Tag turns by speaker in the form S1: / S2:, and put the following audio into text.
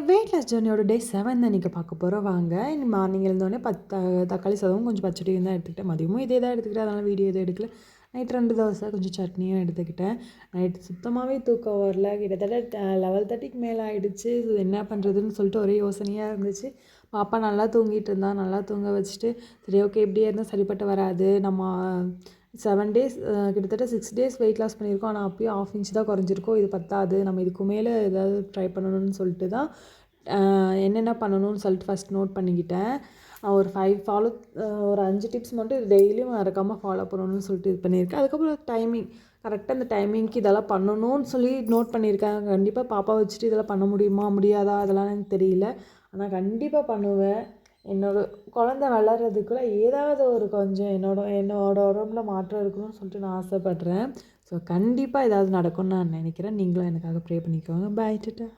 S1: Weight loss ஜர்னியோட டே 7 தான் இன்றைக்கி பார்க்க போகிறோம். வாங்க. இன்னைக்கு மார்னிங் எழுந்தோடனே தக்காளி சாதமும் கொஞ்சம் பச்சடியும் தான் எடுத்துக்கிட்டேன். மதியமும் இதே தான் எடுத்துக்கிட்டேன். அதனால் வீடியோ எதுவும் எடுக்கல. நைட் 2 தோசை கொஞ்சம் சட்னியும் எடுத்துக்கிட்டேன். நைட்டு சுத்தமாகவே தூக்கம் வரல. கிட்டத்தட்ட 11:30க்கு மேலே ஆகிடுச்சு. என்ன பண்ணுறதுன்னு சொல்லிட்டு ஒரே யோசனையாக இருந்துச்சு. பாப்பா நல்லா தூங்கிட்டு இருந்தா. நல்லா தூங்க வச்சுட்டு சரி ஓகே இப்படியே இருந்தால் சரிப்பட்டு வராது. நம்ம 7 டேஸ் கிட்டத்தட்ட 6 டேஸ் வெயிட் லாஸ் பண்ணியிருக்கோம். ஆனால் அப்பயும் 1/2 இன்ச் தான் குறைஞ்சிருக்கோம். இது பத்தாது. நம்ம இதுக்கு மேலே ஏதாவது ட்ரை பண்ணணும்னு சொல்லிட்டு தான் என்னென்ன பண்ணணும்னு சொல்லிட்டு ஃபஸ்ட் நோட் பண்ணிக்கிட்டேன். ஒரு 5 டிப்ஸ் மட்டும் டெய்லியும் மறக்காமல் ஃபாலோ பண்ணணும்னு சொல்லிட்டு இது பண்ணியிருக்கேன். அதுக்கப்புறம் டைமிங் கரெக்டாக அந்த டைமிங்க்கு இதெல்லாம் பண்ணணும்னு சொல்லி நோட் பண்ணியிருக்கேன். கண்டிப்பாக பாப்பா வச்சுட்டு இதெல்லாம் பண்ண முடியாதா அதெல்லாம் எனக்கு தெரியல. ஆனால் கண்டிப்பாக பண்ணுவேன். என்னோடய குழந்த வளர்கிறதுக்குள்ளே ஏதாவது ஒரு கொஞ்சம் என்னோட உடம்புல மாற்றம் இருக்கணும்னு சொல்லிட்டு நான் ஆசைப்பட்றேன். ஸோ கண்டிப்பாக ஏதாவது நடக்கும்னு நான் நினைக்கிறேன். நீங்களும் எனக்காக ப்ரே பண்ணிக்கோங்க. பாய் டாட்டா.